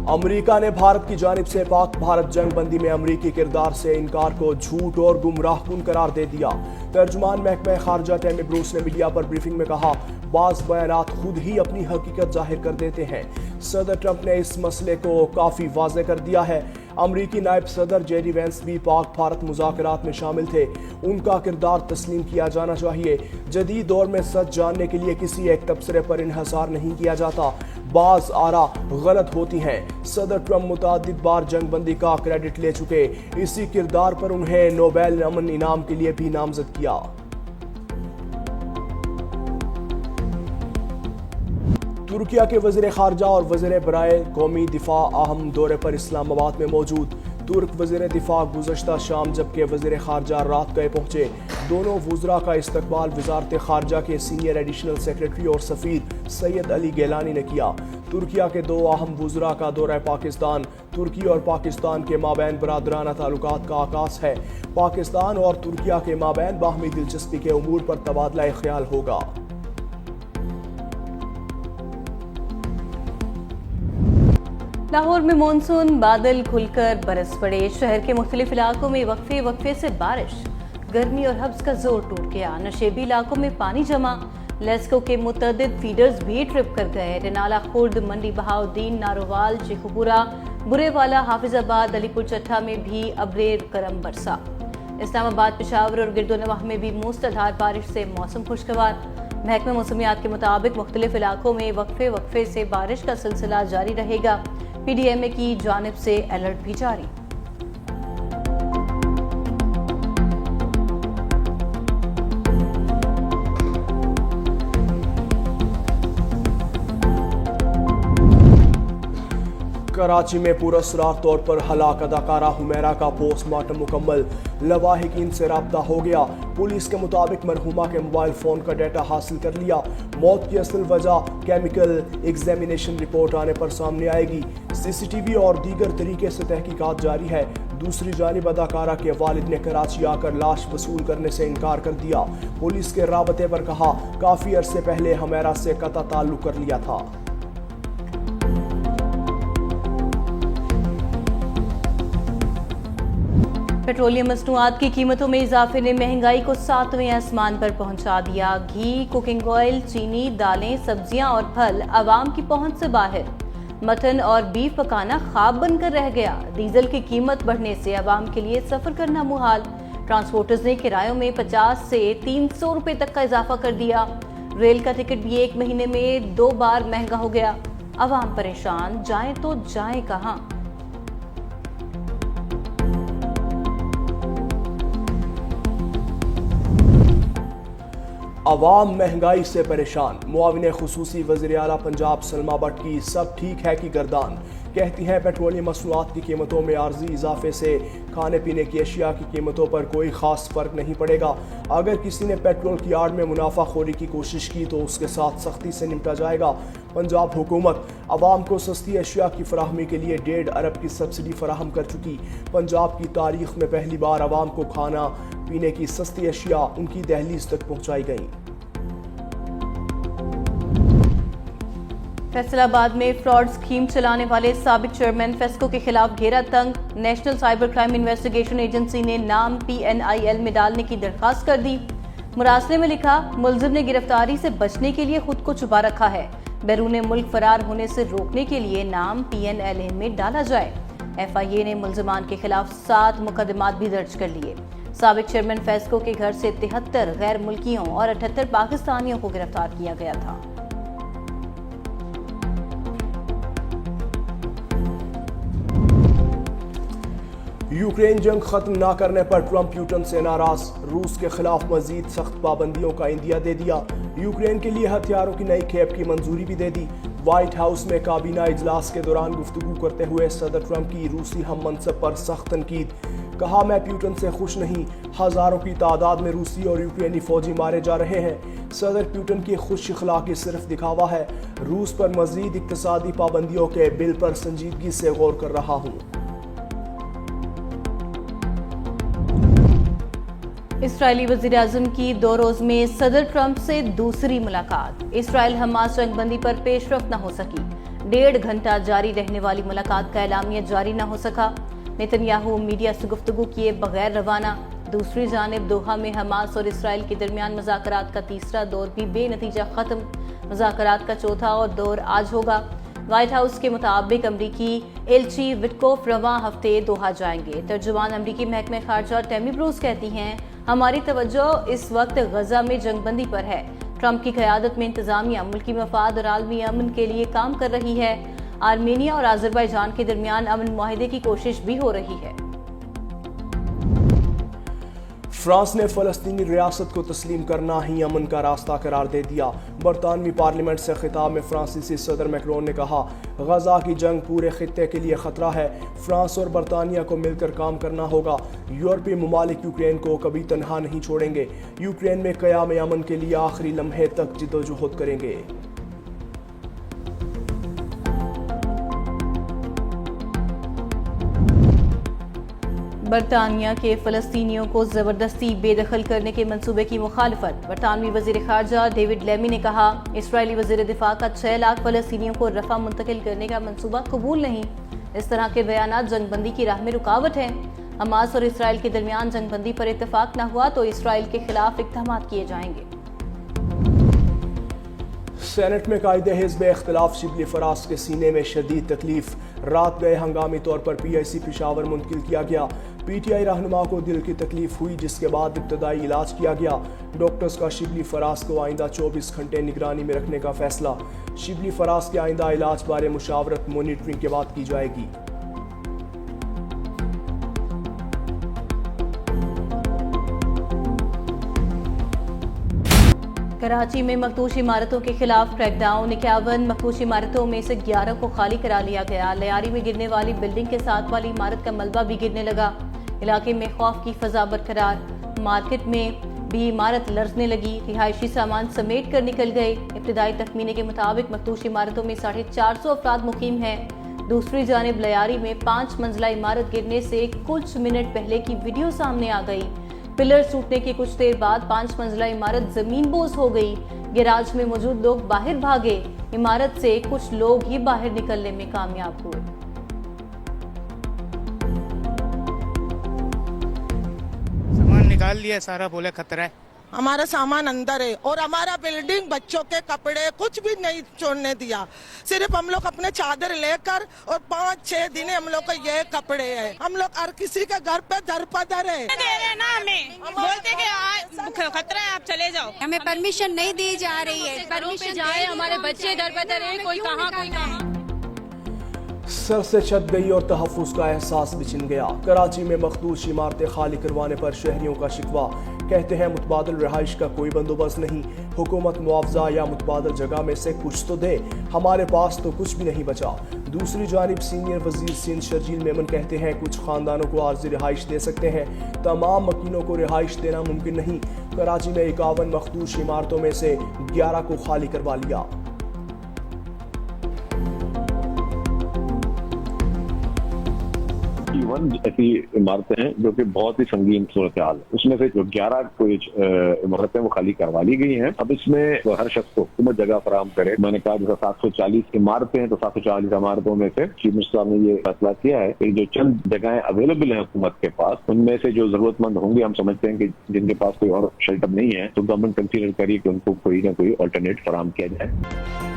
America ने भारत की जानिब से पाक भारत जंग बंदी में अमेरिकी किरदार से इनकार को झूठ और गुमराहकुन करार दे दिया। तर्जुमान महकमा खारजा टैमी ब्रूस ने मीडिया पर ब्रीफिंग में कहा, बाज़ बयानात खुद ही अपनी हकीकत जाहिर कर देते हैं। सदर ट्रंप ने इस मसले को काफ़ी वाज़ेह कर दिया है। अमरीकी नायब सदर जेडी वेंस भी पाक भारत मुज़ाकरात में शामिल थे। उनका किरदार तस्लीम किया जाना चाहिए। जदीद दौर में सच जानने के लिए किसी एक तबसरे पर इन्हसार नहीं किया जाता। बाज़ आरा गलत होती हैं। सदर ट्रंप मुतादिद बार जंग बंदी का क्रेडिट ले चुके। इसी किरदार पर उन्हें नोबेल अमन इनाम के लिए भी नामजद किया। तुर्किया के वज़ीर खारजा और वज़ीर बराए कौमी दिफा अहम दौरे पर इस्लामाबाद में मौजूद। तुर्क वज़ीर दिफा गुज़श्ता शाम जबकि वज़ीर खारजा रात गए पहुंचे। दोनों वज़रा का इस्तकबाल वज़ारत खारजा के सीनियर एडिशनल सेक्रेटरी और सफ़ीर सैयद अली गैलानी ने किया। तुर्किया के दो अहम वज़रा का दौरा पाकिस्तान। तुर्की और पाकिस्तान के माबैन बरादराना ताल्लुकात का आगाज़ है। पाकिस्तान और तुर्किया के माबैन बाहमी दिलचस्पी के उमूर पर तबादला ख्याल होगा। लाहौर में मानसून बादल खुलकर बरस पड़े। शहर के मुख्तलिफ इलाकों में वक्फे वक्फे से बारिश। गर्मी और हब्स का जोर टूट गया। नशेबी इलाकों में पानी जमा। लेस्को के मुतअद्दिद फीडर्स भी ट्रिप कर गए। रेनाला, खुर्द, मंडी बहाउद्दीन, नारोवाल, शेखुपुरा, बुरेवाला, हाफिजाबाद, अलीपुर चट्टा में भी अब्रेर करम बरसा। इस्लामाबाद, पेशावर और गिरदोनवाह में भी मूसलाधार बारिश से मौसम खुशगवार। महकमा मौसमियात के मुताबिक मुख्तलिफ इलाकों में वक्फे वक्फे से बारिश का सिलसिला जारी रहेगा। PDMA की जानिब से अलर्ट भी जारी। कराची में पुरअसरार तौर पर हलाक अदाकारा हुमैरा का पोस्टमार्टम मुकम्मल। लवाहिकीन से राब्ता हो गया। पुलिस के मुताबिक मरहुमा के मोबाइल फोन का डाटा हासिल कर लिया। मौत की असल वजह केमिकल एग्जामिनेशन रिपोर्ट आने पर सामने आएगी। CCTV और दीगर तरीके से तहकीकात जारी है। दूसरी जानिब अदाकारा के वालिद ने कराची आकर लाश वसूल करने से इनकार कर दिया। पुलिस के राबते पर कहा, काफी अरसे पहले हुमैरा से कता ताल्लुक कर लिया था। पेट्रोलियम मसनूआत की कीमतों में इजाफे ने महंगाई को 7वें आसमान पर पहुंचा दिया। घी, कुकिंग ऑयल, चीनी, दालें, सब्जियां और फल आवाम की पहुंच से बाहर। मटन और बीफ पकाना ख्वाब बनकर रह गया। डीजल की कीमत बढ़ने से आवाम के लिए सफर करना मुहाल। ट्रांसपोर्टर्स ने किरायों में 50 से 300 रुपए तक का इजाफा कर दिया। रेल का टिकट भी एक महीने में 2 बार महंगा हो गया। आवाम परेशान, जाएं तो जाएं कहां। अवाम महंगाई से परेशान। मुआविन खुसूसी वज़ीर आला पंजाब सलमा भट्ट की सब ठीक है कि गर्दान। कहती हैं, पेट्रोलियम मसनूआत की कीमतों में आर्जी इजाफे से खाने पीने की अशिया की कीमतों पर कोई खास फर्क नहीं पड़ेगा। अगर किसी ने पेट्रोल की आड़ में मुनाफाखोरी की कोशिश की तो उसके साथ सख्ती से निपटा जाएगा। पंजाब हुकूमत अवाम को सस्ती अशिया की फराहमी के लिए 1.5 अरब की सब्सिडी फराहम कर चुकी। पंजाब की तारीख में पहली बार अवाम को खाना पीने की सस्ती अशिया उनकी दहलीज तक पहुंचाई गई। फैसलाबाद में फ्रॉड स्कीम चलाने वाले साबिक चेयरमैन फेस्को के खिलाफ घेरा तंग। National cyber crime investigation agency ने नाम PNIL में डालने की दरखास्त कर दी। मुरासले में लिखा, मुलजिम ने गिरफ्तारी से बचने के लिए खुद को छुपा रखा है। बैरून मुल्क फरार होने से रोकने के लिए नाम PNLA में डाला जाए। FIA ने मुलजिमान के खिलाफ 7 मुकदमात भी दर्ज कर लिए। साबिक चेयरमैन फेस्को के घर से 73 गैर मुल्कियों और 78 पाकिस्तानियों को गिरफ्तार किया गया था। यूक्रेन जंग खत्म न करने पर ट्रंप यूटन से नाराज। रूस के खिलाफ मजीद सख्त पाबंदियों का इंदिया दे दिया। यूक्रेन के लिए हथियारों की नई खेप की मंजूरी भी दे दी। व्हाइट हाउस में काबीना इजलास के दौरान गुफ्तगू करते हुए सदर ट्रंप की रूसी हम मनसब पर सख्त तनकीद। कहा, मैं प्यूटन से खुश नहीं। हजारों की तादाद में रूसी और यूक्रेनी फौजी मारे जा रहे हैं। सदर प्यूटन की खुश इखलाकी सिर्फ दिखावा है। रूस पर मजीद इक्तसादी पाबंदियों के बिल पर संजीदगी से गौर कर रहा हूँ। इस्राएली वज़ीर-ए-आज़म की 2 रोज में सदर ट्रंप से दूसरी मुलाकात। इसराइल हमास जंगबंदी पर पेशरफ्त न हो सकी। 1.5 घंटा जारी रहने वाली मुलाकात का एलामिया जारी न हो सका। नेतन्याहू मीडिया से गुफ्तगू किए बगैर रवाना। दूसरी जानिब दोहा में हमास और इसराइल के दरमियान मुज़ाकरात का तीसरा दौर भी बेनतीजा खत्म। मुज़ाकरात का चौथा और दौर आज होगा। व्हाइट हाउस के मुताबिक अमरीकी एलची विटकोफ रवां हफ्ते दोहा जाएंगे। तर्जुमान अमरीकी महकमे खारजा टैमी ब्रूस कहती हैं, हमारी तवज्जो इस वक्त गजा में जंगबंदी पर है। ट्रंप की क़यादत में इंतजामिया मुल्की मफाद और आलमी अमन के लिए काम कर रही है। आर्मेनिया और अजरबैजान के दरमियान अमन मुआहिदे की कोशिश भी हो रही है। फ्रांस ने फलस्तीनी रियासत को तस्लीम करना ही अमन का रास्ता करार दे दिया। बरतानवी पार्लियामेंट से खिताब में फ्रांसीसी सदर मैक्रोन ने कहा, गजा की जंग पूरे खित्ते के लिए खतरा है। फ्रांस और बरतानिया को मिलकर काम करना होगा। यूरोपीय ममालिक यूक्रेन को कभी तनहा नहीं छोड़ेंगे। यूक्रेन में क़याम अमन के लिए आखिरी लम्हे तक जिद्दोजहद करेंगे। बरतानिया के फ़लस्तीनियों को ज़बरदस्ती बेदखल करने के मंसूबे की मुखालफत। बरतानवी वज़ीर ख़ारजा डेविड लेमी ने कहा, इसराइली वज़ीर दिफा का 6 लाख फ़लस्तीनियों को रफ़ा मुंतकिल करने का मंसूबा कबूल नहीं। इस तरह के बयानात जंगबंदी की राह में रुकावट हैं। हमास और इसराइल के दरमियान जंगबंदी पर इत्तफाक न हुआ तो इसराइल के खिलाफ इक़दाम किए जाएंगे। सेनेट में कायदे हिज़्ब इख्तिलाफ शिबली फराज के सीने में शदीद तकलीफ। रात गए हंगामी तौर पर PIC पेशावर मुंतकिल किया गया। PTI रहनुमा को दिल की तकलीफ हुई, जिसके बाद इब्तदाई इलाज किया गया। डॉक्टर्स का शिबली फराज को आइंदा 24 घंटे निगरानी में रखने का फैसला। शिबली फराज के आइंदा इलाज बारे मुशावरत मॉनिटरिंग के बाद की जाएगी। कराची में मखदूश इमारतों के खिलाफ क्रैकडाउन। 51 मखदूश इमारतों में से 11 को खाली करा लिया गया। लयारी में गिरने वाली बिल्डिंग के साथ वाली इमारत का मलबा भी गिरने लगा। इलाके में खौफ की फजा बरकरार। मार्केट में भी इमारत लर्जने लगी। रिहायशी सामान समेट कर निकल गए। इब्तदाई तखमीने के मुताबिक मखदूश इमारतों में 450 अफराद मुकीम हैं। दूसरी जानिब लयारी में 5 मंजिला इमारत गिरने से कुछ मिनट पहले की वीडियो सामने आ गई। पिलर टूटने के कुछ देर बाद 5 मंजिला इमारत जमीन बोझ हो गई। गैराज में मौजूद लोग बाहर भागे। इमारत से कुछ लोग ही बाहर निकलने में कामयाब हुए। सामान निकाल लिया सारा, बोले खतरा है। हमारा सामान अंदर है और हमारा बिल्डिंग, बच्चों के कपड़े कुछ भी नहीं छोड़ने दिया। सिर्फ हम लोग अपने चादर लेकर और 5-6 दिन हम लोग को ये कपड़े हैं। हम लोग हर किसी के घर पे दर पदर है। दे रहे ना हमें, बोलते कि खतरा है, आप चले जाओ। हमें परमिशन नहीं दी जा रही है। परमिशन जाए, हमारे बच्चे दर पदर है, कोई कहाँ। सर से छत गई और तहफ़्फ़ुज़ का एहसास बिछिन गया। कराची में मखदूश इमारतें खाली करवाने पर शहरियों का शिकवा। कहते हैं मुतबादल रहाइश का कोई बंदोबस्त नहीं। हुकूमत मुआवजा या मुतबादल जगह में से कुछ तो दे, हमारे पास तो कुछ भी नहीं बचा। दूसरी जानिब सीनियर वजीर सिंध शर्जील मेमन कहते हैं, कुछ खानदानों को आर्जी रहाइश दे सकते हैं, तमाम मकीनों को रिहाइश देना मुमकिन नहीं। कराची में 51 मखदूश इमारतों में से 11 को खाली करवा लिया। ऐसी इमारतें हैं जो कि बहुत ही संगीन सूरत हाल है। उसमें से जो 11 कोई इमारतें वो खाली करवा ली गई हैं। अब इसमें तो हर शख्स को हुकूमत जगह फराहम करे। मैंने कहा जैसा 740 इमारतें हैं तो 740 इमारतों में से चीफ मिनिस्टर साहब ने ये फैसला किया है कि जो चंद जगहें अवेलेबल हैं हुकूमत के पास, उनमें से जो जरूरतमंद होंगे, हम समझते हैं कि जिनके पास कोई और शेल्टर नहीं है, तो गवर्नमेंट कंसीडर करिए कि उनको कोई ना कोई ऑल्टरनेट फराहम किया जाए।